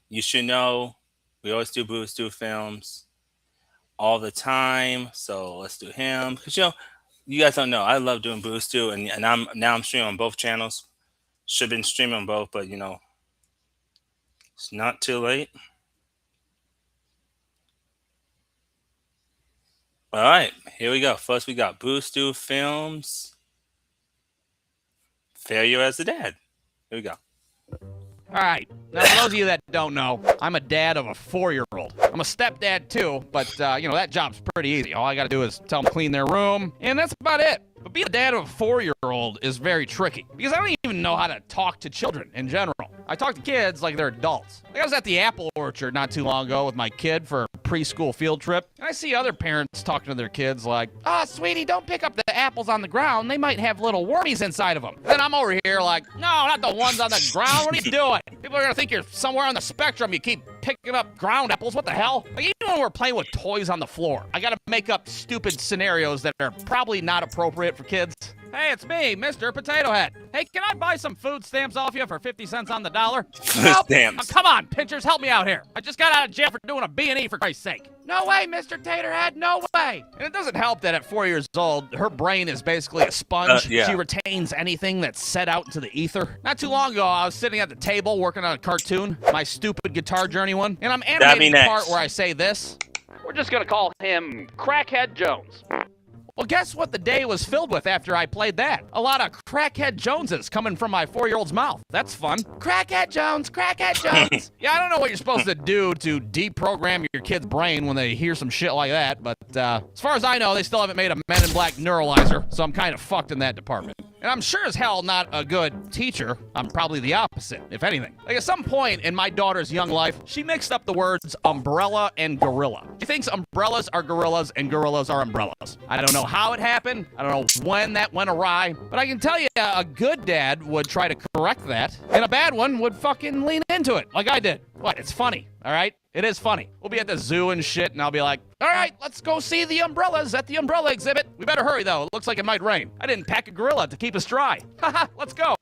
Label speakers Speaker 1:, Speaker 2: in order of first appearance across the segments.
Speaker 1: You should know we always do Brew Stew Films all the time. So let's do him. Cause you guys don't know, I love doing Brew Stew, and I'm streaming on both channels. Should have been streaming on both, but it's not too late. All right, here we go. First, we got Brew Stew Films. Failure as a dad. Here we go.
Speaker 2: All right. Now, for those of you that don't know, I'm a dad of a 4-year-old. I'm a stepdad too, but that job's pretty easy. All I got to do is tell them to clean their room, and that's about it. But being a dad of a 4-year-old is very tricky because I don't even know how to talk to children in general. I talk to kids like they're adults. Like I was at the apple orchard not too long ago with my kid for a preschool field trip, and I see other parents talking to their kids like, "Oh, sweetie, don't pick up the apples on the ground. They might have little wormies inside of them." Then I'm over here like, "No, not the ones on the ground. What are you doing? People are gonna think you're somewhere on the spectrum. You keep picking up ground apples. What the hell?" Like, even when we're playing with toys on the floor, I gotta make up stupid scenarios that are probably not appropriate for kids. "Hey, it's me, Mr. Potato Head. Hey, can I buy some food stamps off you for 50 cents on the dollar?" "Help!
Speaker 1: Stamps.
Speaker 2: Come on, pinchers, help me out here. I just got out of jail for doing a B&E, for Christ's sake." "No way, Mr. Taterhead, no way." And it doesn't help that at 4 years old, her brain is basically a sponge.
Speaker 1: Yeah.
Speaker 2: She retains anything that's set out into the ether. Not too long ago, I was sitting at the table working on a cartoon, my stupid Guitar Journey one, and I'm animating the part where I say this. We're just gonna call him Crackhead Jones. Well, guess what the day was filled with after I played that? A lot of Crackhead Joneses coming from my 4-year-old's mouth. That's fun. Crackhead Jones, Crackhead Jones. Yeah, I don't know what you're supposed to do to deprogram your kid's brain when they hear some shit like that, but as far as I know, they still haven't made a Men in Black neuralizer, so I'm kind of fucked in that department. And I'm sure as hell not a good teacher. I'm probably the opposite, if anything. Like, at some point in my daughter's young life, she mixed up the words umbrella and gorilla. She thinks umbrellas are gorillas and gorillas are umbrellas. I don't know how it happened. I don't know when that went awry. But I can tell you, a good dad would try to correct that, and a bad one would fucking lean into it, like I did. What? It's funny, all right? It is funny. We'll be at the zoo and shit, and I'll be like, "All right, let's go see the umbrellas at the umbrella exhibit. We better hurry, though. It looks like it might rain. I didn't pack a gorilla to keep us dry. Haha, let's go."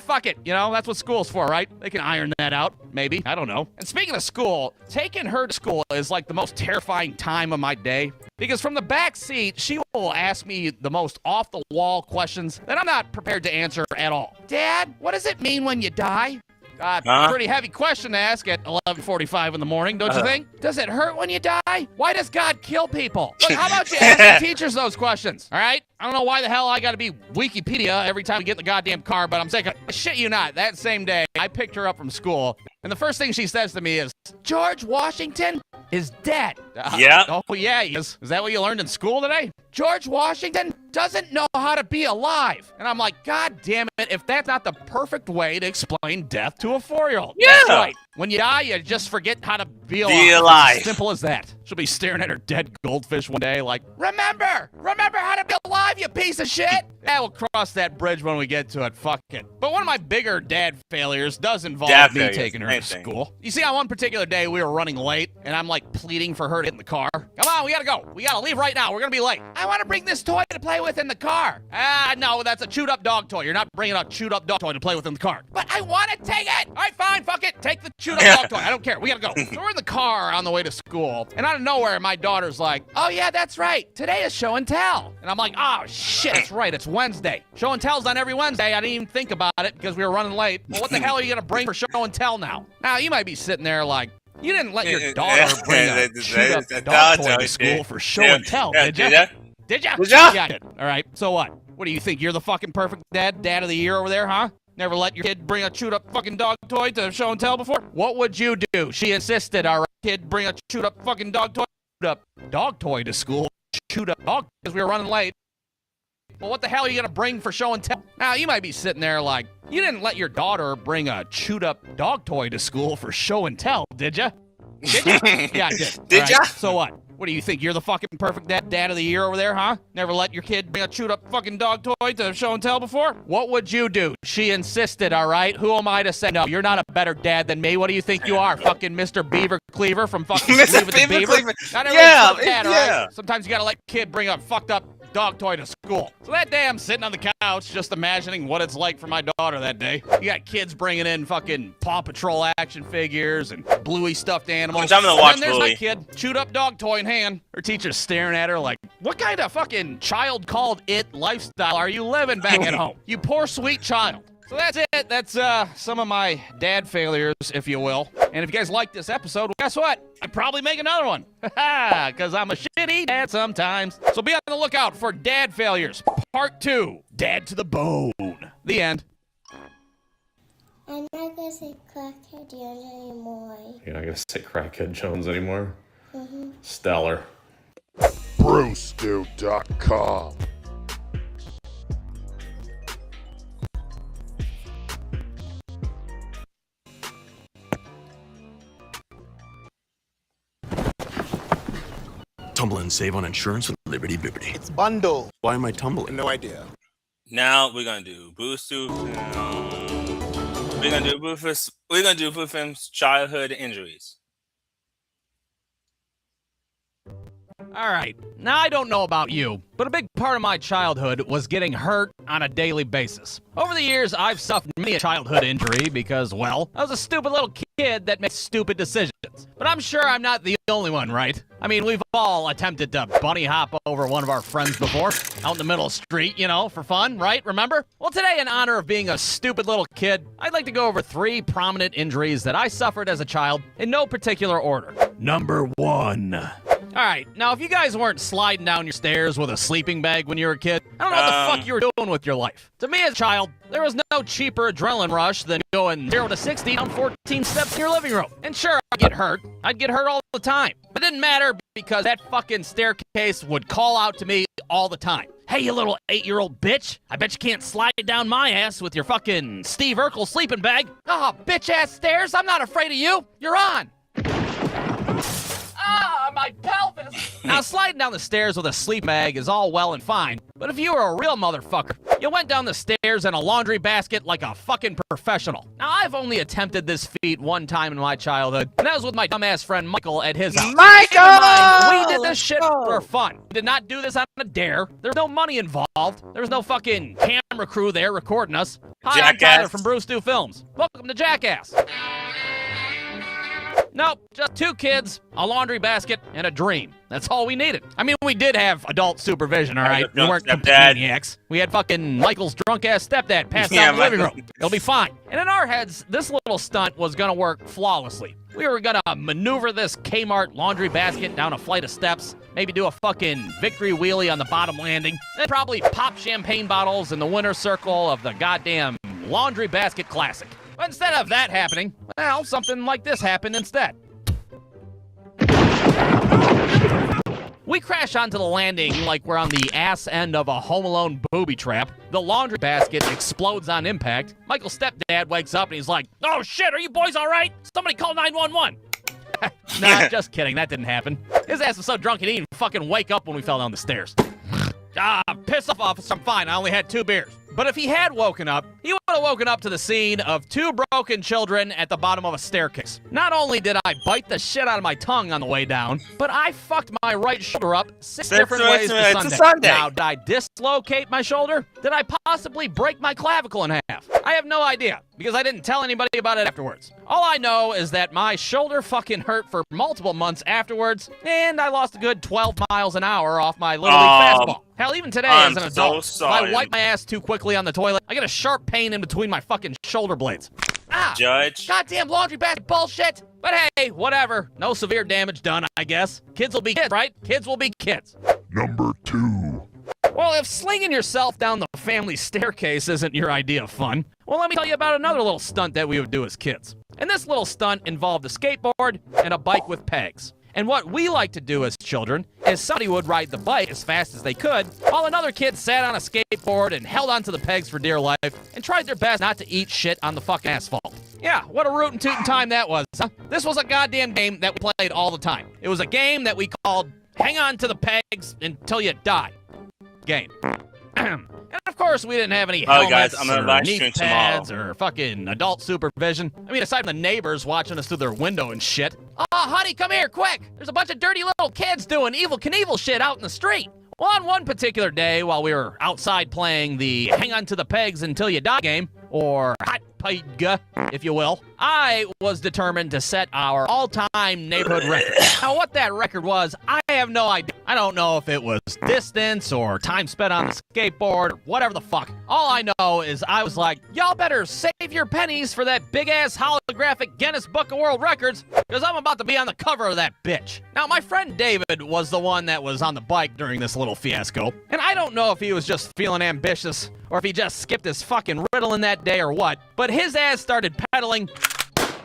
Speaker 2: Fuck it. That's what school's for, right? They can iron that out, maybe. I don't know. And speaking of school, taking her to school is like the most terrifying time of my day. Because from the back seat, she will ask me the most off-the-wall questions that I'm not prepared to answer at all. "Dad, what does it mean when you die?" Pretty heavy question to ask at 11:45 in the morning, don't you think? "Does it hurt when you die? Why does God kill people?" Look, how about you ask the teachers those questions, all right? I don't know why the hell I gotta be Wikipedia every time we get in the goddamn car, but I'm saying, I shit you not, that same day, I picked her up from school, and the first thing she says to me is, "George Washington is dead."
Speaker 1: Yeah.
Speaker 2: Oh, yeah, he is. Is that what you learned in school today? "George Washington doesn't know how to be alive." And I'm like, God damn it, if that's not the perfect way to explain death to a 4-year-old.
Speaker 1: Yeah.
Speaker 2: That's right. When you die, you just forget how to be alive. It's as simple as that. She'll be staring at her dead goldfish one day like, remember how to be alive, you piece of shit." Yeah, we'll cross that bridge when we get to it. Fuck it. But one of my bigger dad failures does involve me taking her to school. You see, on one particular day, we were running late, and I'm like pleading for her to get in the car. "Come on, we gotta go. We gotta leave right now. We're gonna be late." "I want to bring this toy to play with in the car." No, that's a chewed up dog toy. You're not bringing a chewed up dog toy to play with in the car." "But I want to take it." "All right, fine, fuck it. Take the chewed up dog toy. I don't care. We gotta go." So we're in the car on the way to school, and out of nowhere, my daughter's like, "Oh yeah, that's right. Today is show and tell." And I'm like, "Oh shit, that's right. It's Wednesday. Show and tell's on every Wednesday." I didn't even think about it because we were running late. Well, what the hell are you gonna bring for show and tell now? Now, you might be sitting there like, you didn't let your daughter bring a chewed up dog toy to school for show and tell, did you? Did ya? Yeah, I did. All right, so what? What do you think? You're the fucking perfect dad of the year over there, huh? Never let your kid bring a chewed up fucking dog toy to show and tell before? What would you do? She insisted, all right, kid, bring a chewed up fucking dog toy to school. Chewed up dog because we were running late. Well, what the hell are you gonna bring for show and tell? Now, you might be sitting there like, you didn't let your daughter bring a chewed up dog toy to school for show and tell, did ya? Did ya? Yeah, I did.
Speaker 1: Did ya?
Speaker 2: So what? What do you think? You're the fucking perfect dad of the year over there, huh? Never let your kid bring a chewed up fucking dog toy to show and tell before? What would you do? She insisted, all right? Who am I to say no? You're not a better dad than me. What do you think you are? Fucking Mr. Beaver Cleaver from fucking
Speaker 1: Mr.
Speaker 2: Leave It to
Speaker 1: Beaver
Speaker 2: Beaver?
Speaker 1: Cleaver.
Speaker 2: Not
Speaker 1: Yeah,
Speaker 2: everybody's dad, all
Speaker 1: yeah.
Speaker 2: right? Sometimes you gotta let kid bring a fucked up dog toy to school. So that day I'm sitting on the couch just imagining what it's like for my daughter that day. You got kids bringing in fucking Paw Patrol action figures and Bluey stuffed animals.
Speaker 1: Which I'm gonna watch
Speaker 2: and then there's
Speaker 1: Bluey.
Speaker 2: my kid, chewed up dog toy in hand. Her teacher's staring at her like, what kind of fucking child called it lifestyle are you living back at home? You poor sweet child. So that's it. That's some of my dad failures, if you will. And if you guys like this episode, well, guess what? I'd probably make another one. Haha, because I'm a shitty dad sometimes. So be on the lookout for Dad Failures, Part 2. Dad to the Bone. The end.
Speaker 3: I'm not gonna say Crackhead Jones anymore.
Speaker 4: You're not gonna say Crackhead Jones anymore? Stellar.
Speaker 5: brewstew.com.
Speaker 6: Tumble and save on insurance with Liberty Bibbity.
Speaker 5: It's bundle.
Speaker 6: Why am I tumbling?
Speaker 5: No idea.
Speaker 1: Now we're gonna do Boo Stew Films. We're gonna do Boo Films childhood injuries.
Speaker 2: All right, now I don't know about you, but a big part of my childhood was getting hurt on a daily basis. Over the years, I've suffered many a childhood injury because, well, I was a stupid little kid that makes stupid decisions. But I'm sure I'm not the only one, right? I mean, we've all attempted to bunny hop over one of our friends before, out in the middle of the street, you know, for fun, right? Remember? Well, today, in honor of being a stupid little kid, I'd like to go over 3 prominent injuries that I suffered as a child in no particular order. Number 1. All right, now if you guys weren't sliding down your stairs with a sleeping bag when you were a kid, I don't know what the fuck you were doing with your life. To me as a child, there was no cheaper adrenaline rush than going 0 to 60 down 14 steps in your living room. And sure, I'd get hurt. I'd get hurt all the time. But it didn't matter because that fucking staircase would call out to me all the time. Hey, you little 8-year-old bitch. I bet you can't slide down my ass with your fucking Steve Urkel sleeping bag. Oh, bitch-ass stairs. I'm not afraid of you. You're on. Ah, my pelvis! Now, sliding down the stairs with a sleep bag is all well and fine, but if you were a real motherfucker, you went down the stairs in a laundry basket like a fucking professional. Now, I've only attempted this feat one time in my childhood, and that was with my dumbass friend Michael at his house.
Speaker 5: Michael!
Speaker 2: We did this shit for fun. We did not do this on a dare. There was no money involved. There was no fucking camera crew there recording us. Hi, I'm Tyler from brewstewfilms. Welcome to Jackass. Nope, just 2 kids, a laundry basket, and a dream. That's all we needed. I mean, we did have adult supervision, all right? We weren't complete maniacs. We had fucking Michael's drunk-ass stepdad passed out in the living room. It'll be fine. And in our heads, this little stunt was gonna work flawlessly. We were gonna maneuver this Kmart laundry basket down a flight of steps, maybe do a fucking victory wheelie on the bottom landing, then probably pop champagne bottles in the winner's circle of the goddamn laundry basket classic. But instead of that happening, well, something like this happened instead. We crash onto the landing like we're on the ass end of a Home Alone booby trap. The laundry basket explodes on impact. Michael's stepdad wakes up and he's like, "Oh shit, are you boys all right? Somebody call 911." Nah, just kidding. That didn't happen. His ass was so drunk he didn't even fucking wake up when we fell down the stairs. Piss off, officer. I'm fine. I only had 2 beers. But if he had woken up, he would have woken up to the scene of 2 broken children at the bottom of a staircase. Not only did I bite the shit out of my tongue on the way down, but I fucked my right shoulder up 6 different ways to Sunday. Now, did I dislocate my shoulder? Did I possibly break my clavicle in half? I have no idea, because I didn't tell anybody about it afterwards. All I know is that my shoulder fucking hurt for multiple months afterwards, and I lost a good 12 miles an hour off my Little League fastball. Hell, even today as an adult, if I wipe my ass too quickly on the toilet, I get a sharp pain in between my fucking shoulder blades.
Speaker 1: Judge.
Speaker 2: Goddamn laundry basket bullshit. But hey, whatever. No severe damage done, I guess. Kids will be kids, right? Kids will be kids.
Speaker 5: Number 2.
Speaker 2: Well, if slinging yourself down the family staircase isn't your idea of fun, well, let me tell you about another little stunt that we would do as kids. And this little stunt involved a skateboard and a bike with pegs. And what we like to do as children is somebody would ride the bike as fast as they could, while another kid sat on a skateboard and held onto the pegs for dear life and tried their best not to eat shit on the fucking asphalt. Yeah, what a rootin' tootin' time that was, huh? This was a goddamn game that we played all the time. It was a game that we called Hang On to the Pegs Until You Die game. And of course, we didn't have any helmets or knee pads or fucking adult supervision. I mean, aside from the neighbors watching us through their window and shit. Oh, honey, come here, quick! There's a bunch of dirty little kids doing Evel Knievel shit out in the street. Well, on one particular day, while we were outside playing the hang on to the pegs until you die game, or hot pega, if you will, I was determined to set our all-time neighborhood record. Now, what that record was, I have no idea. I don't know if it was distance or time spent on the skateboard or whatever the fuck. All I know is I was like, y'all better save your pennies for that big-ass holographic Guinness Book of World Records, because I'm about to be on the cover of that bitch. Now, my friend David was the one that was on the bike during this little fiasco, and I don't know if he was just feeling ambitious or if he just skipped his fucking Ritalin that day or what, but his ass started pedaling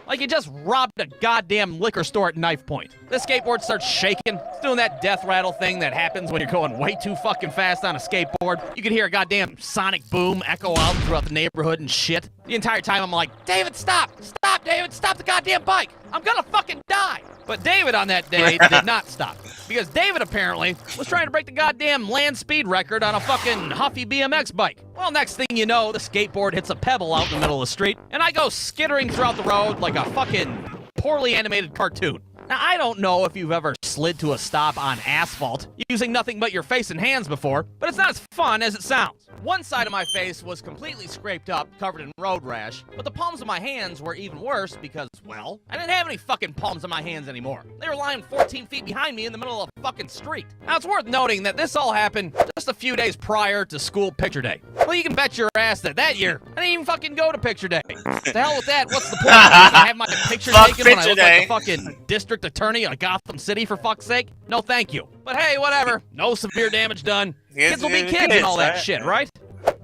Speaker 2: like he just robbed a goddamn liquor store at knife point. The skateboard starts shaking. It's doing that death rattle thing that happens when you're going way too fucking fast on a skateboard. You can hear a goddamn sonic boom echo out throughout the neighborhood and shit. The entire time I'm like, David, stop! Stop, David! Stop the goddamn bike! I'm gonna fucking die! But David on that day did not stop. Because David apparently was trying to break the goddamn land speed record on a fucking Huffy BMX bike. Well, next thing you know, the skateboard hits a pebble out in the middle of the street, and I go skittering throughout the road like a fucking poorly animated cartoon. Now, I don't know if you've ever slid to a stop on asphalt using nothing but your face and hands before, but it's not as fun as it sounds. One side of my face was completely scraped up, covered in road rash, but the palms of my hands were even worse because, well, I didn't have any fucking palms of my hands anymore. They were lying 14 feet behind me in the middle of a fucking street. Now, it's worth noting that this all happened just a few days prior to school picture day. Well, you can bet your ass that year, I didn't even fucking go to picture day. The hell with that, what's the point? I have my picture taken when I look like the fucking district attorney of Gotham City, for fuck's sake? No, thank you. But hey, whatever. No severe damage done. Kids will be kids and all that shit, right?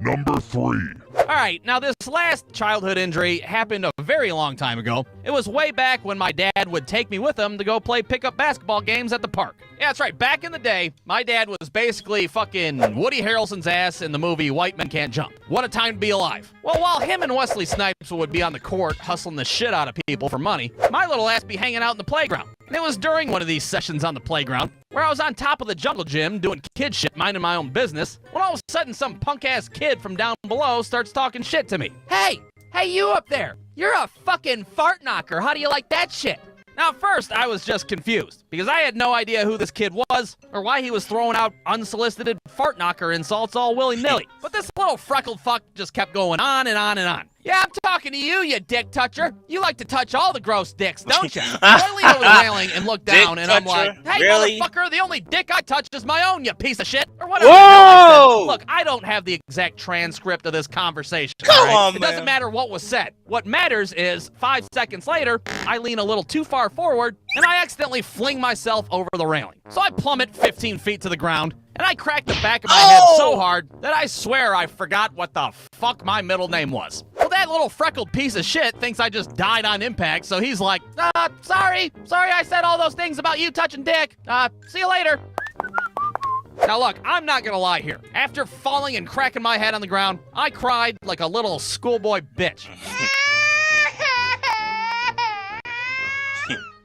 Speaker 5: Number 3.
Speaker 2: All right, now this last childhood injury happened a very long time ago. It was way back when my dad would take me with him to go play pickup basketball games at the park. Yeah, that's right. Back in the day, my dad was basically fucking Woody Harrelson's ass in the movie White Men Can't Jump. What a time to be alive. Well, while him and Wesley Snipes would be on the court hustling the shit out of people for money, my little ass be hanging out in the playground. And it was during one of these sessions on the playground where I was on top of the jungle gym doing kid shit, minding my own business, when all of a sudden some punk-ass kid from down below starts talking shit to me. Hey, you up there. You're a fucking fart knocker. How do you like that shit? Now, at first, I was just confused, because I had no idea who this kid was, or why he was throwing out unsolicited fart knocker insults all willy-nilly. But this little freckled fuck just kept going on and on and on. Yeah, I'm talking to you, you dick toucher. You like to touch all the gross dicks, don't you? I lean over the railing and look down, and I'm like, hey, really? Motherfucker, the only dick I touch is my own, you piece of shit. Or whatever.
Speaker 1: Whoa!
Speaker 2: Look, I don't have the exact transcript of this conversation.
Speaker 1: Come on,
Speaker 2: It
Speaker 1: man.
Speaker 2: doesn't matter what was said. What matters is 5 seconds later, I lean a little too far forward, and I accidentally fling myself over the railing. So I plummet 15 feet to the ground, and I cracked the back of my head so hard that I swear I forgot what the fuck my middle name was. Well, that little freckled piece of shit thinks I just died on impact, so he's like, sorry I said all those things about you touching dick. See you later. Now look, I'm not gonna lie here. After falling and cracking my head on the ground, I cried like a little schoolboy bitch.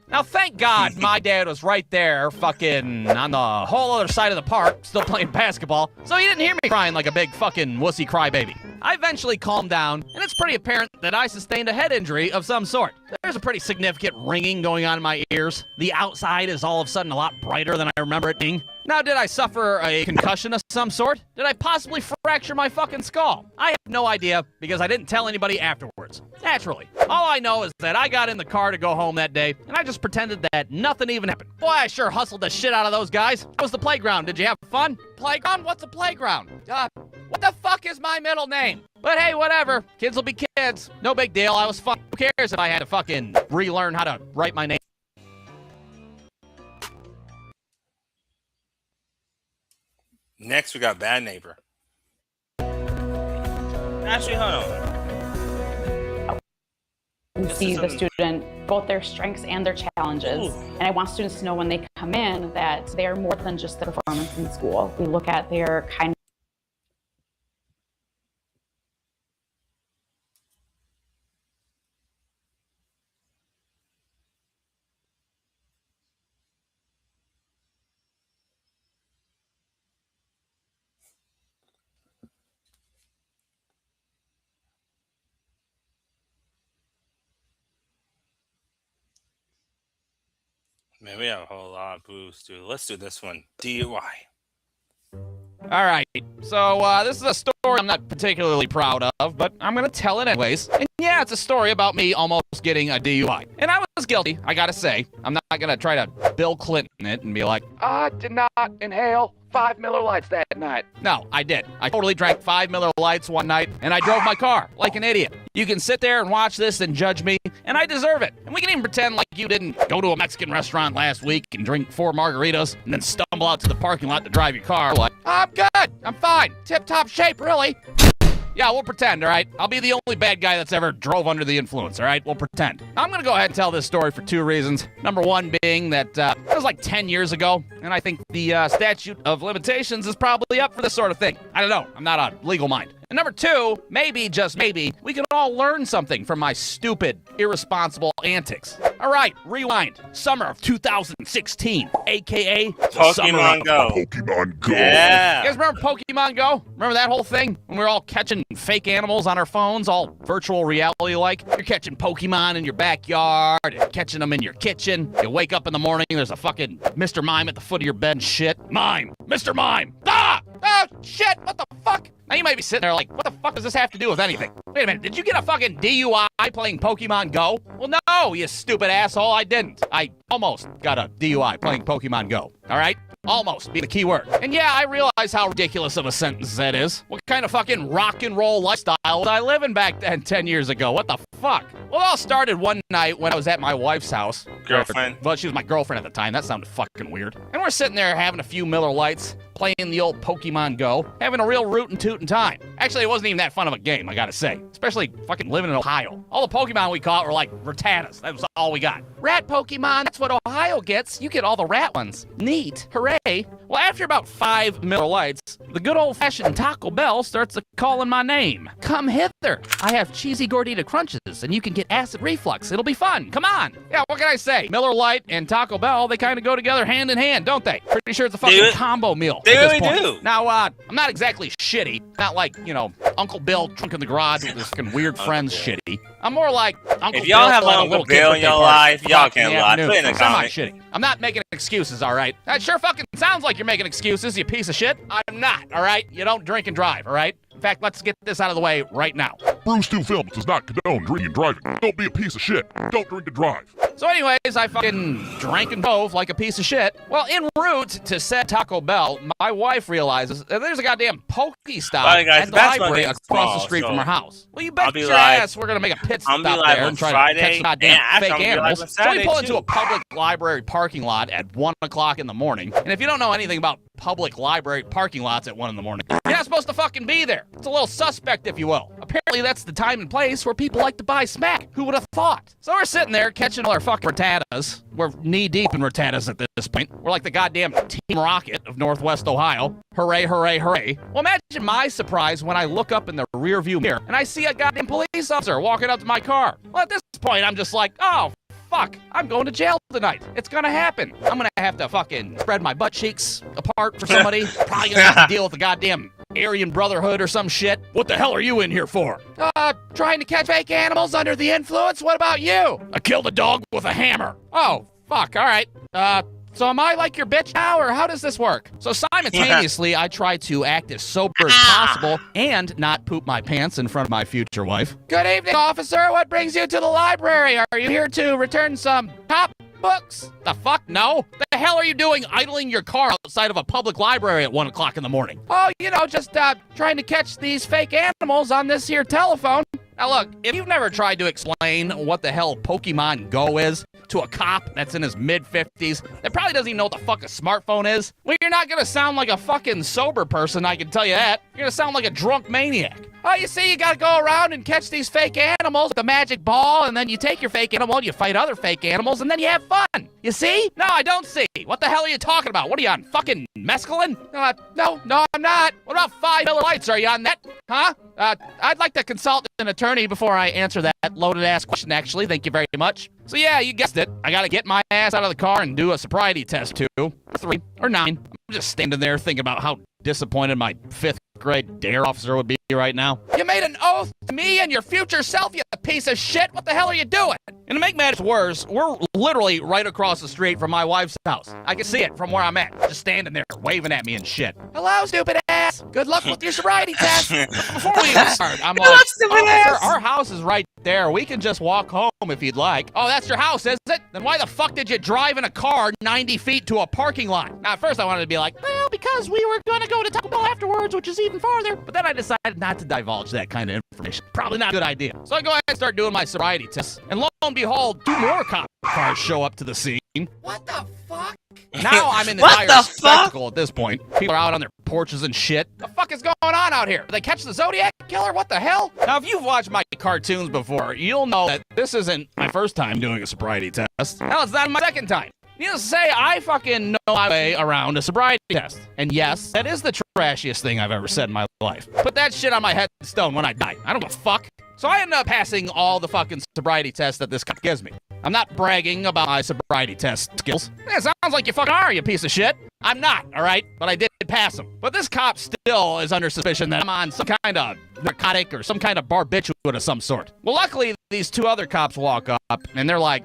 Speaker 2: Now, thank God my dad was right there, fucking on the whole other side of the park, still playing basketball, so he didn't hear me crying like a big fucking wussy crybaby. I eventually calmed down, and it's pretty apparent that I sustained a head injury of some sort. There's a pretty significant ringing going on in my ears. The outside is all of a sudden a lot brighter than I remember it being. Now, did I suffer a concussion of some sort? Did I possibly fracture my fucking skull? I have no idea, because I didn't tell anybody afterwards. Naturally. All I know is that I got in the car to go home that day, and I just pretended that nothing even happened. Boy, I sure hustled the shit out of those guys. How was the playground? Did you have fun? Playground? What's a playground? What the fuck is my middle name? But hey, whatever. Kids will be kids. No big deal. I was fun. Who cares if I had to fucking relearn how to write my name?
Speaker 1: Next, we got Bad Neighbor. Actually, hold on.
Speaker 7: And see the student, both their strengths and their challenges.
Speaker 1: Ooh.
Speaker 7: And I want students to know when they come in that they are more than just the performance in school. We look at their kind.
Speaker 1: Man, we have a whole lot of booze, dude. Let's do this one. DUI.
Speaker 2: All right, so this is a story I'm not particularly proud of, but I'm going to tell it anyways. And yeah, it's a story about me almost getting a DUI. And I was guilty, I gotta say. I'm not going to try to Bill Clinton it and be like, I did not inhale 5 Miller Lights that night. No, I did. I totally drank 5 Miller Lights one night, and I drove my car like an idiot. You can sit there and watch this and judge me, and I deserve it. And we can even pretend like you didn't go to a Mexican restaurant last week and drink 4 margaritas and then stumble out to the parking lot to drive your car like, I'm good, I'm fine, tip-top shape, really. Yeah, we'll pretend, all right? I'll be the only bad guy that's ever drove under the influence, all right? We'll pretend. I'm going to go ahead and tell this story for 2 reasons. Number 1 being that it was like 10 years ago, and I think the statute of limitations is probably up for this sort of thing. I don't know. I'm not a legal mind. And number 2, maybe, just maybe, we can all learn something from my stupid, irresponsible antics. All right, rewind. Summer of 2016, a.k.a.
Speaker 1: Pokemon Go.
Speaker 5: Pokemon Go.
Speaker 1: Yeah.
Speaker 2: You guys remember Pokemon Go? Remember that whole thing? When we were all catching fake animals on our phones, all virtual reality-like? You're catching Pokemon in your backyard, and catching them in your kitchen. You wake up in the morning, there's a fucking Mr. Mime at the foot of your bed and shit. Mime! Mr. Mime! Ah! Oh, shit! What the fuck? Now you might be sitting there like, what the fuck does this have to do with anything? Wait a minute, did you get a fucking DUI playing Pokemon Go? Well, no, you stupid asshole, I didn't. I almost got a DUI playing Pokemon Go, all right? Almost be the key word. And yeah, I realize how ridiculous of a sentence that is. What kind of fucking rock and roll lifestyle was I living back then 10 years ago? What the fuck? Well, it all started one night when I was at my wife's house.
Speaker 1: Girlfriend.
Speaker 2: Well, she was my girlfriend at the time. That sounded fucking weird. And we're sitting there having a few Miller Lights, playing the old Pokemon Go, having a real rootin' tootin' time. Actually, it wasn't even that fun of a game, I gotta say. Especially fucking living in Ohio. All the Pokemon we caught were like Rattatas. That was all we got. Rat Pokemon, that's what Ohio gets. You get all the rat ones. Neat. Hooray. Well, after about 5 Miller Lights, the good old-fashioned Taco Bell starts calling my name. Come hither. I have cheesy gordita crunches, and you can get acid reflux. It'll be fun. Come on. Yeah, what can I say? Miller Lite and Taco Bell, they kind of go together hand in hand, don't they? Pretty sure it's a fucking combo meal.
Speaker 1: They really do.
Speaker 2: Now, I'm not exactly shitty. Not like, you know, Uncle Bill drunk in the garage with his fucking weird friends shitty. I'm more like Uncle Bill.
Speaker 1: If y'all have Uncle Bill in your life, y'all can't lie. Put in a comment.
Speaker 2: Shitty. I'm not making excuses, all right? That sure fucking sounds like you're making excuses, you piece of shit. I'm not, all right? You don't drink and drive, all right? In fact, let's get this out of the way right now.
Speaker 5: BrewstewFilms does not condone drinking and driving. Don't be a piece of shit. Don't drink and drive.
Speaker 2: So anyways, I fucking drank and drove like a piece of shit. Well, en route to said Taco Bell, my wife realizes that there's a goddamn Pokestop at the library across the street from her house. Well, you bet your ass we're going to make a pit stop there and try to catch goddamn fake animals. So we pull into a public library parking lot at 1 o'clock in the morning. And if you don't know anything about public library parking lots at 1 in the morning, you're not supposed to fucking be there. It's a little suspect, if you will. Apparently, that's the time and place where people like to buy smack. Who would have thought? So we're sitting there catching all our fucking Rattatas. We're knee-deep in Rattatas at this point. We're like the goddamn Team Rocket of Northwest Ohio. Hooray, hooray, hooray. Well, imagine my surprise when I look up in the rearview mirror and I see a goddamn police officer walking up to my car. Well, at this point, I'm just like, oh, fuck, I'm going to jail tonight. It's gonna happen. I'm gonna have to fucking spread my butt cheeks apart for somebody. Probably gonna have to deal with the goddamn Aryan Brotherhood or some shit. What the hell are you in here for? Trying to catch fake animals under the influence? What about you? I killed a dog with a hammer. Oh, fuck, all right. So am I like your bitch now, or how does this work? So simultaneously, I try to act as sober as possible and not poop my pants in front of my future wife. Good evening, officer. What brings you to the library? Are you here to return some cop books? The fuck, no. The hell are you doing idling your car outside of a public library at 1 o'clock in the morning? Oh, you know, just trying to catch these fake animals on this here telephone. Now look, if you've never tried to explain what the hell Pokemon Go is to a cop that's in his mid-50s that probably doesn't even know what the fuck a smartphone is, well, you're not gonna sound like a fucking sober person, I can tell you that. You're gonna sound like a drunk maniac. Oh, you see, you gotta go around and catch these fake animals with a magic ball, and then you take your fake animal and you fight other fake animals, and then you have fun. You see? No, I don't see. What the hell are you talking about? What are you on, fucking mescaline? No, I'm not. What about 5 Miller Lights? Are you on that? Huh? I'd like to consult an attorney before I answer that loaded-ass question, actually. Thank you very much. So yeah, you guessed it. I gotta get my ass out of the car and do a sobriety test, 2, or 3, or 9. I'm just standing there thinking about how disappointed my 5th grade dare officer would be right now. You made an oath to me and your future self, you piece of shit. What the hell are you doing? And to make matters worse, we're literally right across the street from my wife's house. I can see it from where I'm at, just standing there waving at me and shit. Hello, stupid ass. Good luck with your sobriety test. Before we even start, I'm like, officer, our house is right there. We can just walk home if you'd like. Oh, that's your house, is it? Then why the fuck did you drive in a car 90 feet to a parking lot? Now, at first I wanted to be like, well, because we were going to go to Taco Bell afterwards, which is even farther. But then I decided not to divulge that kind of information. Probably not a good idea. So I go ahead and start doing my sobriety test. And lo and behold, 2 more cop cars show up to the scene. What the fuck? Now I'm in the dire spectacle at this point. People are out on their porches and shit. The fuck is going on out here? Did they catch the Zodiac Killer? What the hell? Now, if you've watched my cartoons before, you'll know that this isn't my first time doing a sobriety test. Hell, it's not my second time. Needless to say, I fucking know my way around a sobriety test. And yes, that is the trashiest thing I've ever said in my life. Put that shit on my headstone when I die. I don't give a fuck. So I ended up passing all the fucking sobriety tests that this cop gives me. I'm not bragging about my sobriety test skills. It sounds like you fucking are, you piece of shit. I'm not, all right? But I did pass them. But this cop still is under suspicion that I'm on some kind of narcotic or some kind of barbiturate of some sort. Well, luckily, these 2 other cops walk up, and they're like,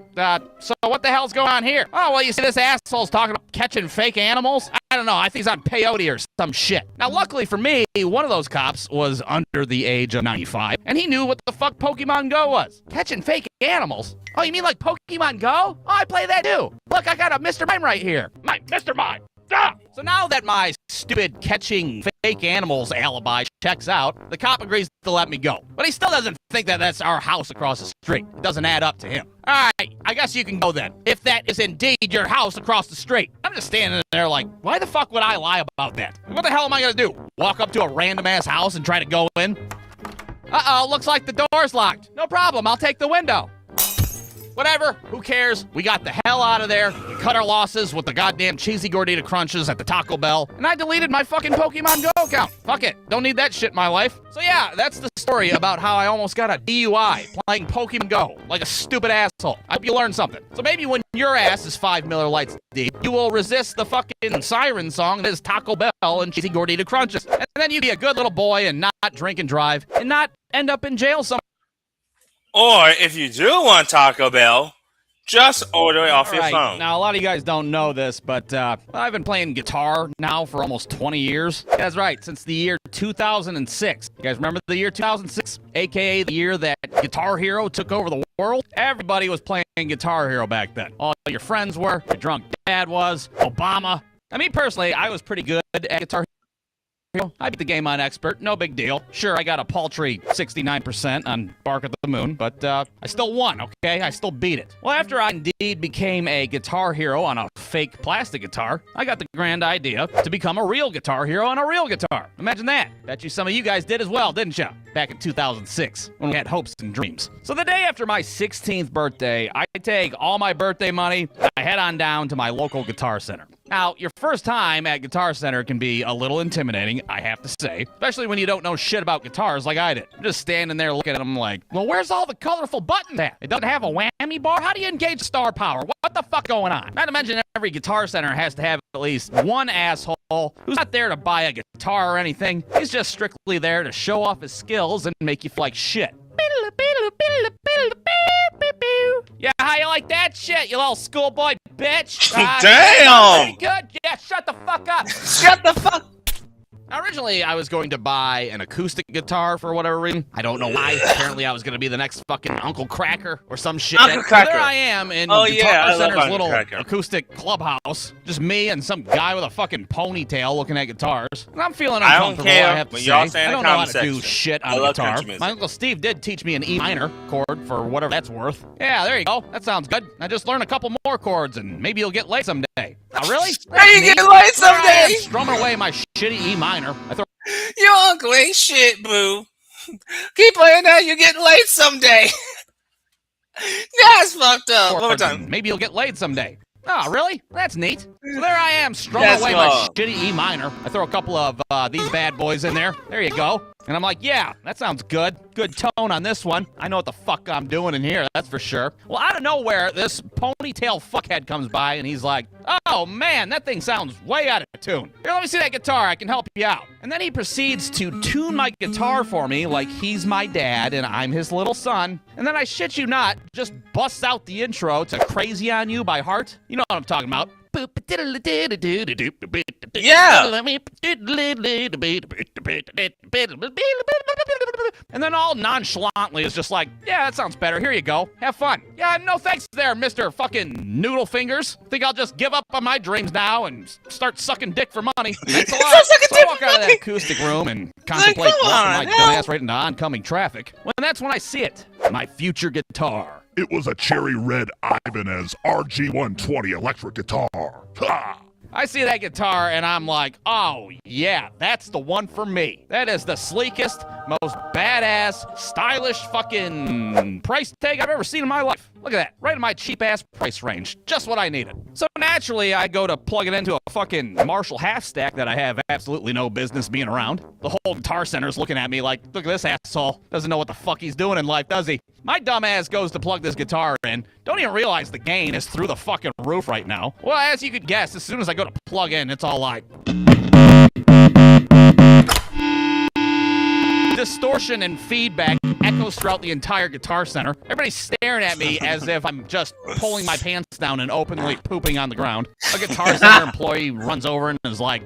Speaker 2: so what the hell's going on here? Oh, well, you see this asshole's talking about catching fake animals? I don't know. I think he's on peyote or some shit. Now, luckily for me, one of those cops was under the age of 95, and he knew what the fuck Pokemon Go was. Catching fake animals? Oh, you mean like Pokemon Go? Oh, I play that too. Look, I got a Mr. Mime right here. My Mr. Mime. Ah! So now that my stupid catching fake animals alibi checks out, the cop agrees to let me go. But he still doesn't think that that's our house across the street. It doesn't add up to him. All right, I guess you can go then, if that is indeed your house across the street. I'm just standing there like, why the fuck would I lie about that? What the hell am I gonna do? Walk up to a random-ass house and try to go in? Uh-oh, looks like the door's locked. No problem, I'll take the window. Whatever, who cares? We got the hell out of there. We cut our losses with the goddamn cheesy gordita crunches at the Taco Bell. And I deleted my fucking Pokemon Go account. Fuck it, don't need that shit in my life. So yeah, that's the story about how I almost got a DUI playing Pokemon Go like a stupid asshole. I hope you learned something. So maybe when your ass is 5 Miller Lights deep, you will resist the fucking siren song that is Taco Bell and cheesy gordita crunches. And then you'd be a good little boy and not drink and drive and not end up in jail somewhere.
Speaker 1: Or if you do want Taco Bell, just order it off your phone.
Speaker 2: Now, a lot of you guys don't know this, but I've been playing guitar now for almost 20 years. That's right, since the year 2006. You guys remember the year 2006? AKA the year that Guitar Hero took over the world? Everybody was playing Guitar Hero back then. All your friends were, your drunk dad was, Obama. I mean, personally, I was pretty good at Guitar Hero. I beat the game on expert, no big deal. Sure, I got a paltry 69% on Bark at the Moon, but I still won, okay? I still beat it. Well, after I indeed became a guitar hero on a fake plastic guitar, I got the grand idea to become a real guitar hero on a real guitar. Imagine that. Bet you some of you guys did as well, didn't you? Back in 2006, when we had hopes and dreams. So the day after my 16th birthday, I take all my birthday money, I head on down to my local guitar center. Now, your first time at Guitar Center can be a little intimidating, I have to say, especially when you don't know shit about guitars like I did. I'm just standing there looking at them like, well, where's all the colorful buttons at? It doesn't have a whammy bar? How do you engage star power? What the fuck going on? Not to mention every Guitar Center has to have at least one asshole who's not there to buy a guitar or anything. He's just strictly there to show off his skills and make you feel like shit. Yeah, how you like that shit, you little schoolboy bitch?
Speaker 1: Damn!
Speaker 2: Pretty good? Yeah, shut the fuck up.
Speaker 1: Shut the fuck.
Speaker 2: Originally, I was going to buy an acoustic guitar for whatever reason. I don't know why. Apparently, I was going to be the next fucking Uncle Cracker or some shit.
Speaker 1: Uncle Cracker.
Speaker 2: There I am in Guitar Center's little acoustic clubhouse. Just me and some guy with a fucking ponytail looking at guitars. And I'm feeling uncomfortable, I have to say. I don't know how to do shit on guitar. My Uncle Steve did teach me an E minor chord for whatever that's worth. Yeah, there you go. That sounds good. I just learned a couple more chords and maybe you'll get laid someday. Oh, really?
Speaker 1: How you get laid someday?
Speaker 2: Strumming away my shitty E minor.
Speaker 1: Your uncle ain't shit, boo. Keep playing that, you're getting laid someday. That's fucked up. One more time.
Speaker 2: Maybe you'll get laid someday. Oh, really? That's neat. So there I am, strumming away my shitty E minor. I throw a couple of these bad boys in there. There you go. And I'm like, yeah, that sounds good. Good tone on this one. I know what the fuck I'm doing in here, that's for sure. Well, out of nowhere, this ponytail fuckhead comes by and he's like, oh man, that thing sounds way out of tune. Here, let me see that guitar, I can help you out. And then he proceeds to tune my guitar for me like he's my dad and I'm his little son. And then I shit you not, just busts out the intro to Crazy on You by Heart. You know what I'm talking about.
Speaker 1: Yeah.
Speaker 2: And then all nonchalantly is just like, yeah, that sounds better. Here you go. Have fun. Yeah, no thanks there, Mr. fucking Noodle Fingers. Think I'll just give up on my dreams now and start sucking dick for money. Thanks a lot. So I walk out of that acoustic room and contemplate walking my dumbass right into oncoming traffic. Well, that's when I see it. My future guitar.
Speaker 5: It was a cherry red Ibanez RG120 electric guitar. Ha!
Speaker 2: I see that guitar and I'm like, oh yeah, that's the one for me. That is the sleekest, most badass, stylish fucking price tag I've ever seen in my life. Look at that, right in my cheap ass price range. Just what I needed. So naturally, I go to plug it into a fucking Marshall half stack that I have absolutely no business being around. The whole guitar center's looking at me like, look at this asshole. Doesn't know what the fuck he's doing in life, does he? My dumb ass goes to plug this guitar in. Don't even realize the gain is through the fucking roof right now. Well, as you could guess, as soon as I go to plug in, it's all like distortion and feedback echoes throughout the entire guitar center. Everybody's staring at me as if I'm just pulling my pants down and openly pooping on the ground. A guitar center employee runs over and is like,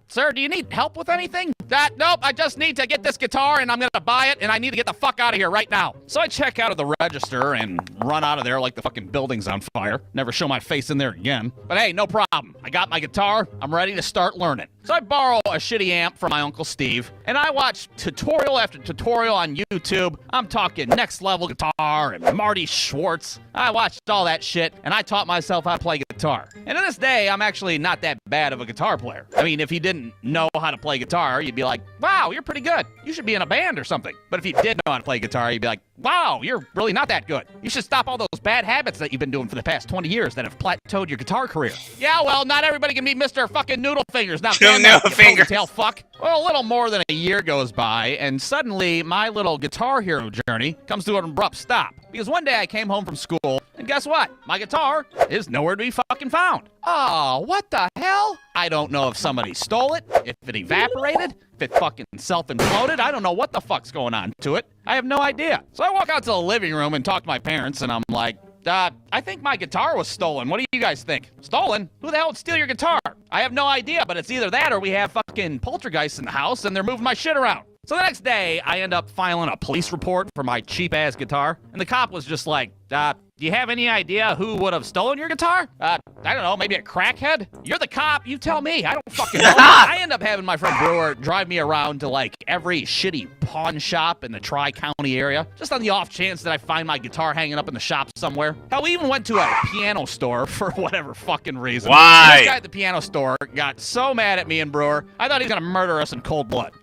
Speaker 2: sir, do you need help with anything? Nope, I just need to get this guitar and I'm gonna buy it and I need to get the fuck out of here right now. So I check out of the register and run out of there like the fucking building's on fire. Never show my face in there again. But hey, no problem. I got my guitar. I'm ready to start learning. So I borrow a shitty amp from my Uncle Steve, and I watch tutorial after tutorial on YouTube. I'm talking Next Level Guitar and Marty Schwartz. I watched all that shit, and I taught myself how to play guitar. And to this day, I'm actually not that bad of a guitar player. I mean, if you didn't know how to play guitar, you'd be like, wow, you're pretty good. You should be in a band or something. But if you did know how to play guitar, you'd be like, wow, you're really not that good. You should stop all those bad habits that you've been doing for the past 20 years that have plateaued your guitar career. Yeah, well, not everybody can be Mr. fucking Noodle Fingers. Now, tail fuck. Well, a little more than a year goes by, and suddenly my little guitar hero journey comes to an abrupt stop. Because one day I came home from school, and guess what? My guitar is nowhere to be fucking found. Oh, what the hell? I don't know if somebody stole it, if it evaporated, if it fucking self-imploded. I don't know what the fuck's going on to it. I have no idea. So I walk out to the living room and talk to my parents, and I'm like, I think my guitar was stolen. What do you guys think? Stolen? Who the hell would steal your guitar? I have no idea, but it's either that or we have fucking poltergeists in the house and they're moving my shit around. So the next day, I end up filing a police report for my cheap-ass guitar, and the cop was just like, do you have any idea who would have stolen your guitar? I don't know, maybe a crackhead? You're the cop, you tell me. I don't fucking know. I end up having my friend Brewer drive me around to, like, every shitty pawn shop in the Tri-County area, just on the off chance that I find my guitar hanging up in the shop somewhere. Hell, we even went to a piano store for whatever fucking reason.
Speaker 1: Why?
Speaker 2: And this guy at the piano store got so mad at me and Brewer, I thought he was gonna murder us in cold blood.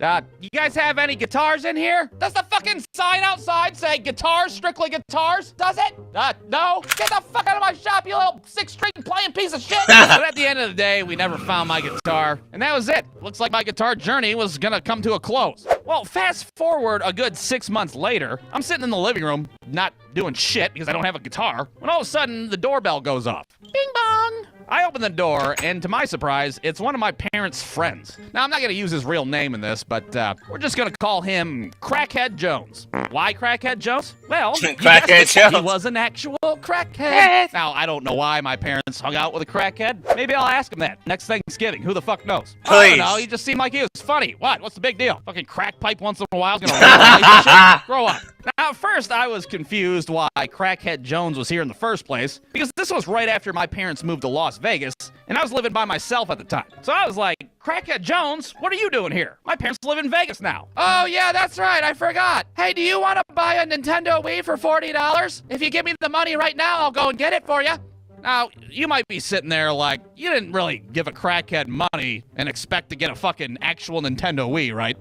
Speaker 2: You guys have any guitars in here? Does the fucking sign outside say guitars, strictly guitars? Does it? No? Get the fuck out of my shop, you little six-string playing piece of shit! But at the end of the day, we never found my guitar, and that was it. Looks like my guitar journey was gonna come to a close. Well, fast forward a good 6 months later, I'm sitting in the living room, not doing shit because I don't have a guitar, when all of a sudden, the doorbell goes off. Bing bong! I open the door, and to my surprise, it's one of my parents' friends. Now, I'm not going to use his real name in this, but we're just going to call him Crackhead Jones. Why Crackhead Jones? Well,
Speaker 1: Crackhead Jones.
Speaker 2: He was an actual crackhead. Now, I don't know why my parents hung out with a crackhead. Maybe I'll ask him that next Thanksgiving. Who the fuck knows?
Speaker 1: Please.
Speaker 2: I don't know. He just seemed like he was funny. What? What's the big deal? Fucking crack pipe once in a while is going to ruin a relationship? Grow up. Now, at first, I was confused why Crackhead Jones was here in the first place, because this was right after my parents moved to Las Vegas, and I was living by myself at the time. So I was like, Crackhead Jones, what are you doing here? My parents live in Vegas now. Oh, yeah, that's right. I forgot. Hey, do you want to buy a Nintendo Wii for $40? If you give me the money right now, I'll go and get it for you. Now, you might be sitting there like, you didn't really give a crackhead money and expect to get a fucking actual Nintendo Wii, right?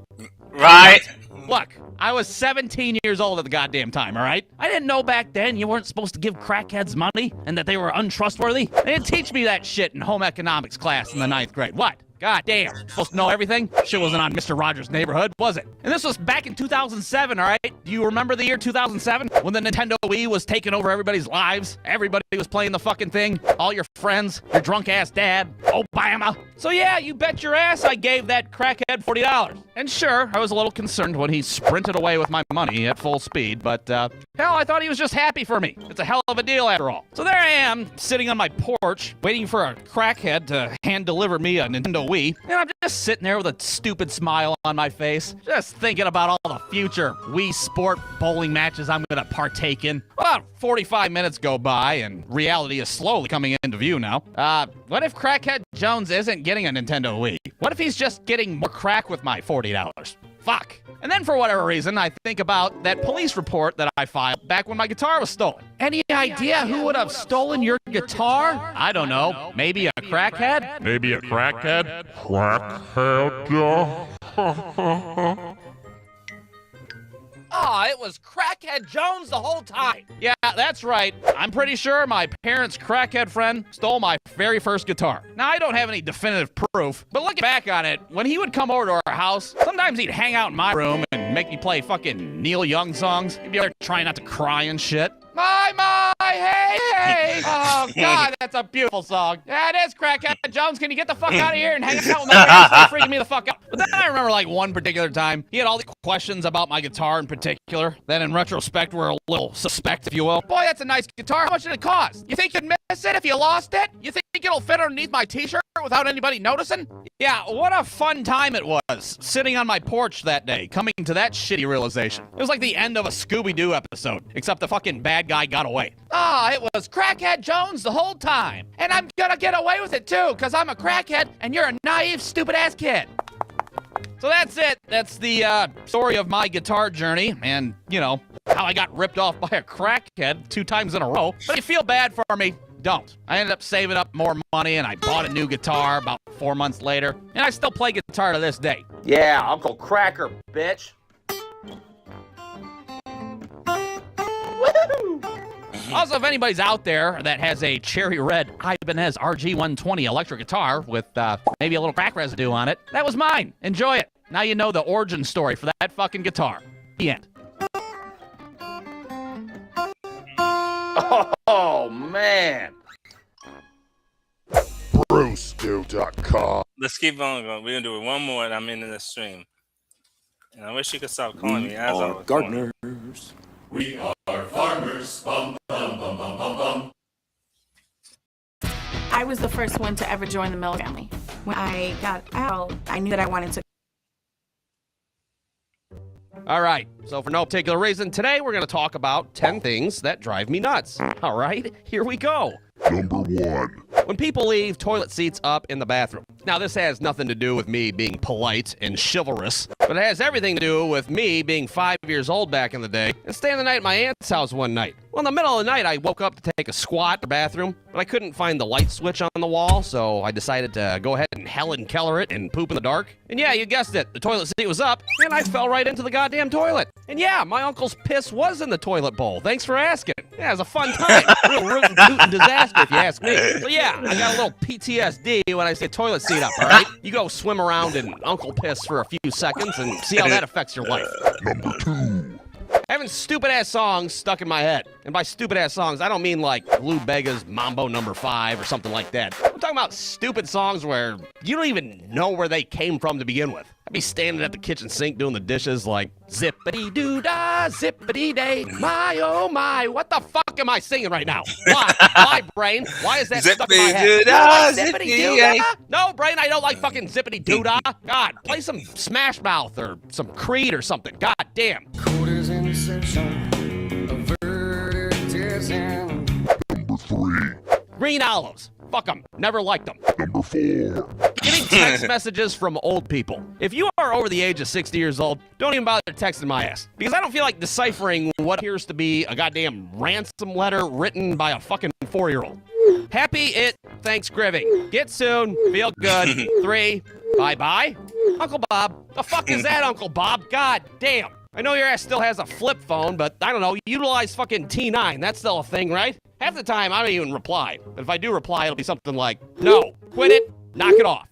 Speaker 1: Right.
Speaker 2: Look, I was 17 years old at the goddamn time, all right? I didn't know back then you weren't supposed to give crackheads money and that they were untrustworthy. They didn't teach me that shit in home economics class in the 9th grade. What? God damn. Supposed to know everything? Shit wasn't on Mr. Rogers' Neighborhood, was it? And this was back in 2007, all right? Do you remember the year 2007? When the Nintendo Wii was taking over everybody's lives? Everybody was playing the fucking thing. All your friends, your drunk-ass dad, Obama. So yeah, you bet your ass I gave that crackhead $40. And sure, I was a little concerned when he sprinted away with my money at full speed, but hell, I thought he was just happy for me. It's a hell of a deal after all. So there I am, sitting on my porch, waiting for a crackhead to hand-deliver me a Nintendo Wii, and I'm just sitting there with a stupid smile on my face, just thinking about all the future Wii Sport bowling matches I'm gonna partake in. About 45 minutes go by, and reality is slowly coming into view now. What if Crackhead Jones isn't getting a Nintendo Wii? What if he's just getting more crack with my $40? Fuck. And then for whatever reason, I think about that police report that I filed back when my guitar was stolen. Any idea who would have stolen your guitar? I don't know. Maybe a crackhead?
Speaker 5: Maybe a crackhead? Crackhead?
Speaker 2: Oh, it was Crackhead Jones the whole time. Yeah, that's right. I'm pretty sure my parents' crackhead friend stole my very first guitar. Now, I don't have any definitive proof, but looking back on it, when he would come over to our house, sometimes he'd hang out in my room and make me play fucking Neil Young songs. He'd be there trying not to cry and shit. My, hey, hey. Oh, God, that's a beautiful song. Yeah, it is, Crackhead Jones. Can you get the fuck out of here and hang out with my parents? They're freaking me the fuck out. But then I remember, like, one particular time, he had all these questions about my guitar in particular that in retrospect were a little suspect, if you will. Boy, that's a nice guitar. How much did it cost? You think you'd miss it if you lost it? You think it'll fit underneath my t-shirt without anybody noticing? Yeah, what a fun time it was, sitting on my porch that day, coming to that shitty realization. It was like the end of a Scooby-Doo episode, except the fucking bad guy got away. Ah, it was Crackhead Jones the whole time. And I'm gonna get away with it too, because I'm a crackhead and you're a naive, stupid-ass kid. So that's it. That's the story of my guitar journey and, you know, how I got ripped off by a crackhead 2 times in a row. But if you feel bad for me, don't. I ended up saving up more money and I bought a new guitar about 4 months later. And I still play guitar to this day.
Speaker 8: Yeah, Uncle Cracker, bitch. Woohoo!
Speaker 2: Also, if anybody's out there that has a cherry red Ibanez RG120 electric guitar with maybe a little crack residue on it, that was mine. Enjoy it. Now you know the origin story for that fucking guitar. The end.
Speaker 8: Oh, man.
Speaker 5: brewstew.com.
Speaker 1: Let's keep on going. We're gonna do it one more, and I'm ending the stream. And I wish you could stop calling me as I was
Speaker 6: gardeners.
Speaker 9: We are farmers. Bum, bum, bum, bum, bum, bum.
Speaker 10: I was the first one to ever join the Miller family. When I got out, I knew that I wanted to.
Speaker 11: All right, so for no particular reason, today we're going to talk about 10 things that drive me nuts. All right, here we go.
Speaker 5: Number 1.
Speaker 11: When people leave toilet seats up in the bathroom. Now, this has nothing to do with me being polite and chivalrous, but it has everything to do with me being 5 years old back in the day and staying the night at my aunt's house one night. Well, in the middle of the night, I woke up to take a squat in the bathroom, but I couldn't find the light switch on the wall, so I decided to go ahead and Helen Keller it and poop in the dark. And yeah, you guessed it, the toilet seat was up, and I fell right into the goddamn toilet. And yeah, my uncle's piss was in the toilet bowl. Thanks for asking. Yeah, it was a fun time. Real rootin' tootin' disaster, if you ask me. So yeah, I got a little PTSD when I say toilet seat up, all right? You go swim around in uncle piss for a few seconds and see how that affects your life.
Speaker 5: Number 2.
Speaker 11: Having stupid-ass songs stuck in my head. And by stupid-ass songs, I don't mean like Lou Bega's Mambo No. 5 or something like that. I'm talking about stupid songs where you don't even know where they came from to begin with. I'd be standing at the kitchen sink doing the dishes like, zippity-doo-dah, zippity-day, my oh my. What the fuck am I singing right now? Why? Why, brain? Why is that stuck in my head? Zippity-doo-dah. No, brain, I don't like fucking zippity-doo-dah. God, play some Smash Mouth or some Creed or something. God damn.
Speaker 5: Number 3.
Speaker 11: Green olives. Fuck them. Never liked them.
Speaker 5: Number 4.
Speaker 11: Getting text messages from old people. If you are over the age of 60 years old, don't even bother texting my ass. Because I don't feel like deciphering what appears to be a goddamn ransom letter written by a fucking 4-year-old. Happy it Thanksgiving. Get soon. Feel good. 3. Bye-bye. Uncle Bob. The fuck is that, Uncle Bob? God damn. I know your ass still has a flip phone, but I don't know, utilize fucking T9. That's still a thing, right? Half the time, I don't even reply. But if I do reply, it'll be something like, no, quit it, knock it off.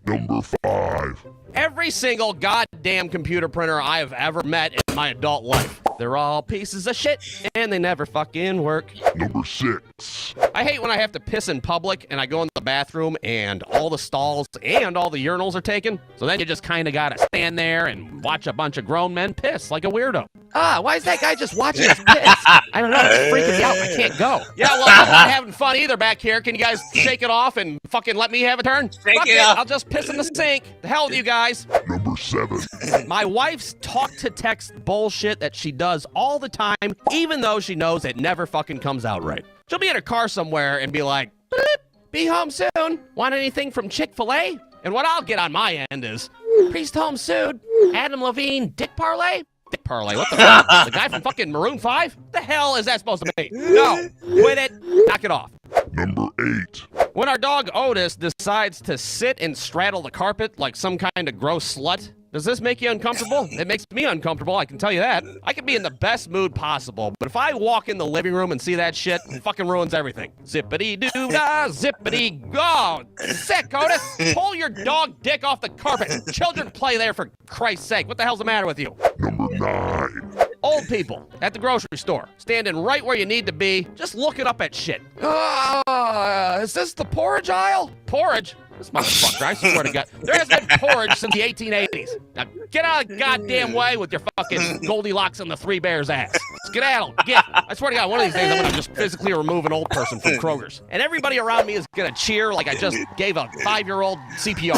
Speaker 5: Number 5.
Speaker 11: Every single goddamn computer printer I have ever met in my adult life. They're all pieces of shit, and they never fucking work.
Speaker 5: Number 6.
Speaker 11: I hate when I have to piss in public, and I go in the bathroom, and all the stalls and all the urinals are taken. So then you just kind of gotta stand there and watch a bunch of grown men piss like a weirdo. Why is that guy just watching us piss? I don't know, it's freaking me out. I can't go. Yeah, well, I'm not having fun either back here. Can you guys shake it off and fucking let me have a turn? Fuck it, I'll just piss in the sink. The hell with you guys.
Speaker 5: Number 7.
Speaker 11: My wife's talk-to-text bullshit that she does all the time, even though she knows it never fucking comes out right. She'll be in her car somewhere and be like, "Beep, be home soon. Want anything from Chick-fil-A?" And what I'll get on my end is, "Priest home soon. Adam Levine, Dick Parlay?" Dick Parlay, what the fuck? The guy from fucking Maroon 5? The hell is that supposed to be? No, quit it, knock it off.
Speaker 5: Number 8.
Speaker 11: When our dog Otis decides to sit and straddle the carpet like some kind of gross slut, does this make you uncomfortable? It makes me uncomfortable, I can tell you that. I can be in the best mood possible, but if I walk in the living room and see that shit, it fucking ruins everything. Zippity-doo-dah, zippity-go. Sick, Otis. Pull your dog dick off the carpet. Children play there, for Christ's sake. What the hell's the matter with you?
Speaker 5: Number 9.
Speaker 11: Old people at the grocery store, standing right where you need to be, just looking up at shit. Is this the porridge aisle? Porridge? This motherfucker, I swear to God. There hasn't been porridge since the 1880s. Now, get out of the goddamn way with your fucking Goldilocks and the Three Bears ass. Skedaddle, get. I swear to God, one of these days I'm going to just physically remove an old person from Kroger's. And everybody around me is going to cheer like I just gave a 5-year-old CPR.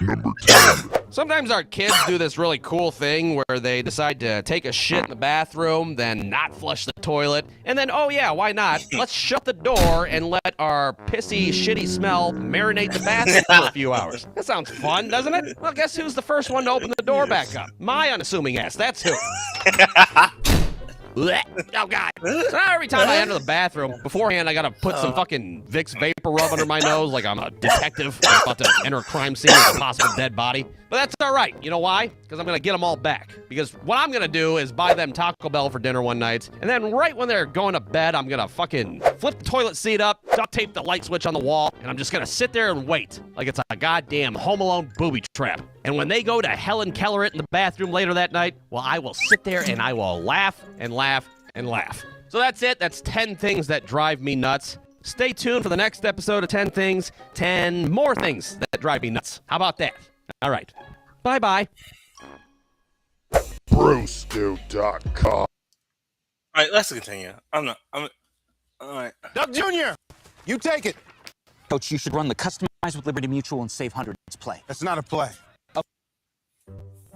Speaker 5: Number 10.
Speaker 11: Sometimes our kids do this really cool thing where they decide to take a shit in the bathroom, then not flush the toilet, and then, oh yeah, why not? Let's shut the door and let our pissy, shitty smell marinate the bathroom for a few hours. That sounds fun, doesn't it? Well, guess who's the first one to open the door back up? My unassuming ass, that's who. Oh, God. So now every time I enter the bathroom, beforehand, I gotta put some fucking Vicks Vapor Rub under my nose like I'm a detective about to enter a crime scene with a possible dead body. But that's all right. You know why? Because I'm gonna get them all back. Because what I'm gonna do is buy them Taco Bell for dinner one night, and then right when they're going to bed, I'm gonna fucking flip the toilet seat up, duct tape the light switch on the wall, and I'm just gonna sit there and wait like it's a goddamn Home Alone booby trap. And when they go to Helen Keller it in the bathroom later that night, well, I will sit there and I will laugh and laugh and laugh. So that's it. That's 10 things that drive me nuts. Stay tuned for the next episode of 10 Things, 10 more things that drive me nuts. How about that? All right. Bye-bye.
Speaker 5: Brewstew.com.
Speaker 1: All right, let's continue. All right.
Speaker 12: Doug Jr., you take it.
Speaker 13: Coach, you should run the Customize with Liberty Mutual and Save Hundreds play.
Speaker 12: That's not a play.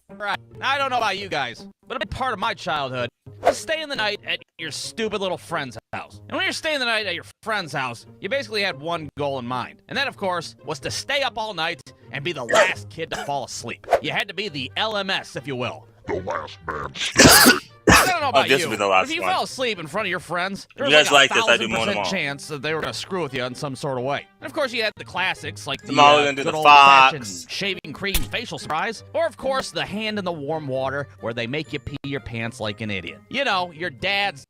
Speaker 2: Right. I don't know about you guys, but a big part of my childhood was staying the night at your stupid little friend's house. And when you're staying the night at your friend's house, you basically had one goal in mind. And that, of course, was to stay up all night and be the last kid to fall asleep. You had to be the LMS, if you will.
Speaker 5: The last man standing.
Speaker 2: I don't know about
Speaker 1: this
Speaker 2: you,
Speaker 1: will be the last
Speaker 2: but if you
Speaker 1: one.
Speaker 2: fell asleep in front of your friends, there
Speaker 1: You
Speaker 2: was
Speaker 1: guys
Speaker 2: like
Speaker 1: like
Speaker 2: a
Speaker 1: this, I do more than
Speaker 2: 1,000%
Speaker 1: one.
Speaker 2: chance that they were going to screw with you in some sort of way. And of course, you had the classics like the
Speaker 1: Molly into
Speaker 2: good
Speaker 1: the
Speaker 2: old-fashioned
Speaker 1: fox.
Speaker 2: shaving cream facial surprise, or of course, the hand in the warm water where they make you pee your pants like an idiot. You know, your dad's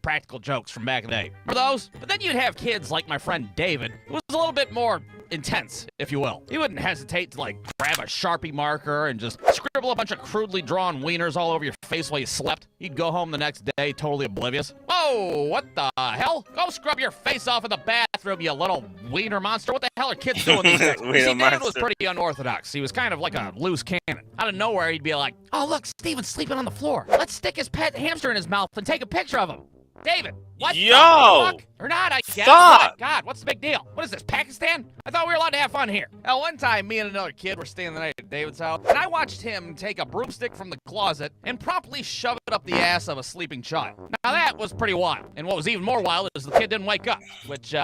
Speaker 2: practical jokes from back in the day. Remember those? But then you'd have kids like my friend David, who was a little bit more intense, if you will. He wouldn't hesitate to, like, grab a Sharpie marker and just scribble a bunch of crudely drawn wieners all over your face while you slept. He'd go home the next day totally oblivious. Whoa, what the hell? Go scrub your face off in the bathroom, you little wiener monster. What the hell are kids doing these days?
Speaker 1: Wiener
Speaker 2: See, David was
Speaker 1: monster.
Speaker 2: pretty unorthodox. He was kind of like a loose cannon. Out of nowhere, he'd be like, oh, look, Steven's sleeping on the floor. Let's stick his pet hamster in his mouth and take a picture of him. David, what
Speaker 1: Yo!
Speaker 2: the fuck? Or not, I guess.
Speaker 1: Stop!
Speaker 2: What? God, what's the big deal? What is this, Pakistan? I thought we were allowed to have fun here. Now, one time, me and another kid were staying the night at David's house, and I watched him take a broomstick from the closet and promptly shove it up the ass of a sleeping child. Now, that was pretty wild. And what was even more wild is the kid didn't wake up, which,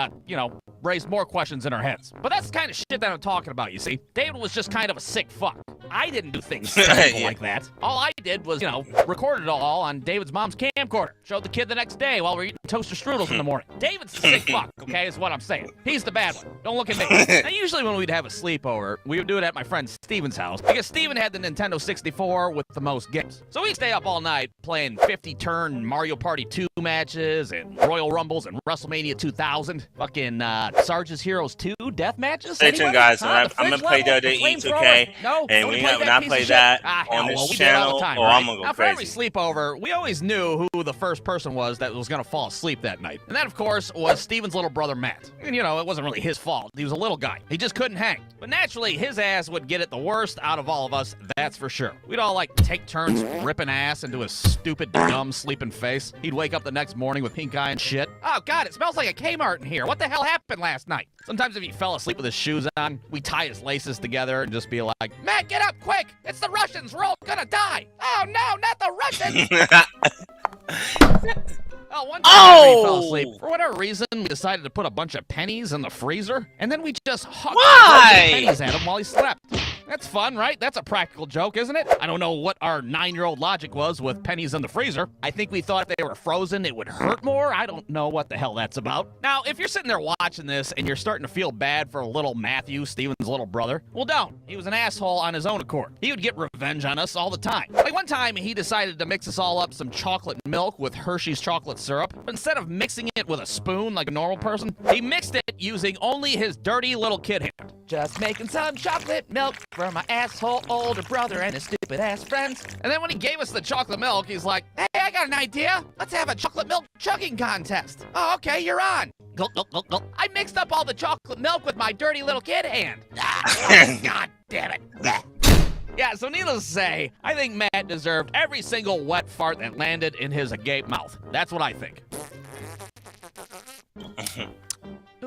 Speaker 2: raised more questions in our heads. But that's the kind of shit that I'm talking about, you see. David was just kind of a sick fuck. I didn't do things technical like that. All I did was, recorded it all on David's mom's camcorder. Showed the kid the next day while we're eating toaster strudels in the morning. David's a sick fuck, okay, is what I'm saying. He's the bad one. Don't look at me. Now, usually when we'd have a sleepover, we would do it at my friend Steven's house because Steven had the Nintendo 64 with the most games. So we'd stay up all night playing 50-turn Mario Party 2 matches and Royal Rumbles and WrestleMania 2000. Fucking Sarge's Heroes 2 death matches.
Speaker 1: Stay tuned, guys. I'm gonna play WWE 2K, and when I play that on this channel, I'm gonna go
Speaker 2: now,
Speaker 1: crazy.
Speaker 2: for every sleepover, we always knew who the first person was that was gonna fall asleep that night, and that, of course, was Steven's little brother Matt. And it wasn't really his fault. He was a little guy. He just couldn't hang. But naturally, his ass would get it the worst out of all of us. That's for sure. We'd all take turns ripping ass into his stupid, dumb, sleeping face. He'd wake up the next morning with pink eye and shit. Oh God, it smells like a Kmart in here. What the hell happened last night? Sometimes if he fell asleep with his shoes on, we tie his laces together and just be like, Matt, get up quick! It's the Russians! We're all gonna die! Oh no, not the Russians! Oh, one time after he fell asleep, for whatever reason, we decided to put a bunch of pennies in the freezer, and then we just hucked pennies at him while he slept. That's fun, right? That's a practical joke, isn't it? I don't know what our 9-year-old logic was with pennies in the freezer. I think we thought if they were frozen, it would hurt more. I don't know what the hell that's about. Now, if you're sitting there watching this and you're starting to feel bad for little Matthew, Steven's little brother, well, don't. He was an asshole on his own accord. He would get revenge on us all the time. Like one time, he decided to mix us all up some chocolate milk with Hershey's chocolate syrup. But instead of mixing it with a spoon like a normal person, he mixed it using only his dirty little kid hand. Just making some chocolate milk for my asshole older brother and his stupid ass friends. And then when he gave us the chocolate milk, he's like, hey, I got an idea. Let's have a chocolate milk chugging contest. Oh, okay, you're on. Gulp, gulp, gulp, gulp. I mixed up all the chocolate milk with my dirty little kid hand. God damn it. Yeah, so needless to say, I think Matt deserved every single wet fart that landed in his agape mouth. That's what I think.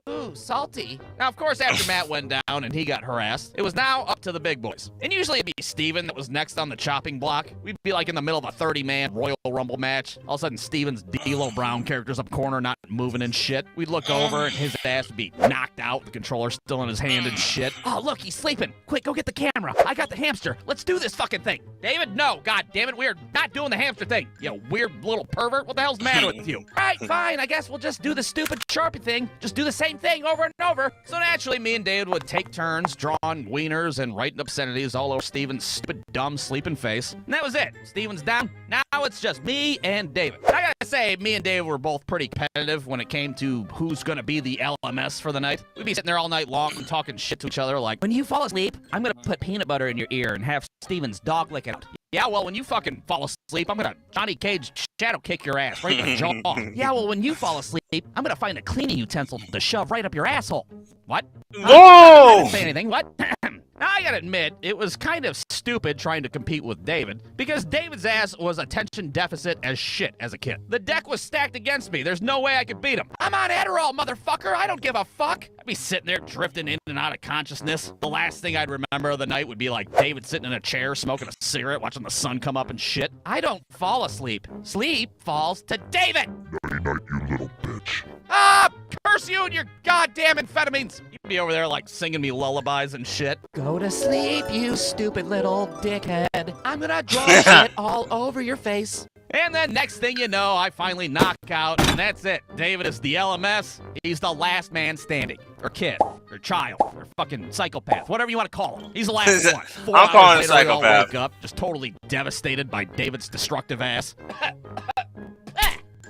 Speaker 2: Ooh, salty. Now, of course, after Matt went down and he got harassed, it was now up to the big boys. And usually it'd be Steven that was next on the chopping block. We'd be like in the middle of a 30-man Royal Rumble match. All of a sudden, Steven's D'Lo Brown character's up corner, not moving and shit. We'd look over and his ass would be knocked out, the controller still in his hand and shit. Oh, look, he's sleeping. Quick, go get the camera. I got the hamster. Let's do this fucking thing. David, no. God damn it, we're not doing the hamster thing. You weird little pervert. What the hell's the matter with you? All right, fine. I guess we'll just do the stupid Sharpie thing. Just do the same thing over and over. So naturally, me and David would take turns drawing wieners and writing obscenities all over Steven's stupid, dumb, sleeping face. And that was it. Steven's down. Now it's just me and David. I gotta say, me and David were both pretty competitive when it came to who's gonna be the LMS for the night. We'd be sitting there all night long and talking shit to each other like, when you fall asleep, I'm gonna put peanut butter in your ear and have Steven's dog lick it out. Yeah, well, when you fucking fall asleep, I'm gonna Johnny Cage shadow kick your ass right in the jaw. Yeah, well, when you fall asleep, I'm gonna find a cleaning utensil to shove right up your asshole. What?
Speaker 1: Whoa!
Speaker 2: I didn't say anything. What? Now, I gotta admit, it was kind of stupid trying to compete with David, because David's ass was attention deficit as shit as a kid. The deck was stacked against me. There's no way I could beat him. I'm on Adderall, motherfucker. I don't give a fuck. I'd be sitting there drifting in and out of consciousness. The last thing I'd remember of the night would be like David sitting in a chair smoking a cigarette, watching the sun come up and shit. I don't fall asleep. Sleep falls to David.
Speaker 5: Nighty-night, you little bitch.
Speaker 2: Ah! Curse you and your goddamn amphetamines! You'd be over there like singing me lullabies and shit. Go to sleep, you stupid little dickhead. I'm gonna draw shit all over your face. And then next thing you know, I finally knock out, and that's it. David is the LMS. He's the last man standing. Or kid. Or child. Or fucking psychopath. Whatever you want to call him. He's the last one. 4
Speaker 1: I'm calling
Speaker 2: hours
Speaker 1: him
Speaker 2: later, we all
Speaker 1: psychopath.
Speaker 2: wake up, just totally devastated by David's destructive ass.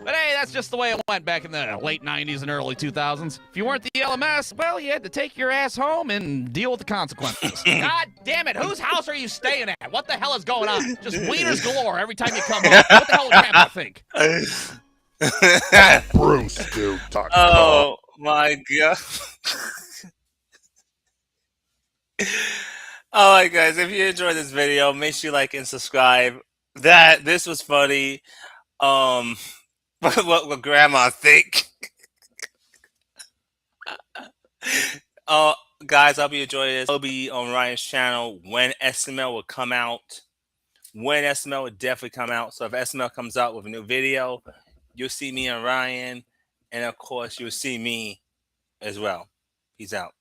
Speaker 2: But hey, that's just the way it went back in the late 90s and early 2000s. If you weren't the LMS, well, you had to take your ass home and deal with the consequences. God damn it, whose house are you staying at? What the hell is going on? Just wieners galore every time you come home. What the hell would Grandpa think?
Speaker 5: Bruce, dude, talk.
Speaker 1: Oh my god. Alright guys, if you enjoyed this video, make sure you like and subscribe. This was funny. What grandma think? Guys, I hope you enjoyed this. It'll be on Ryan's channel when SML will come out. When SML will definitely come out. So if SML comes out with a new video, you'll see me and Ryan, and of course you'll see me as well. Peace out.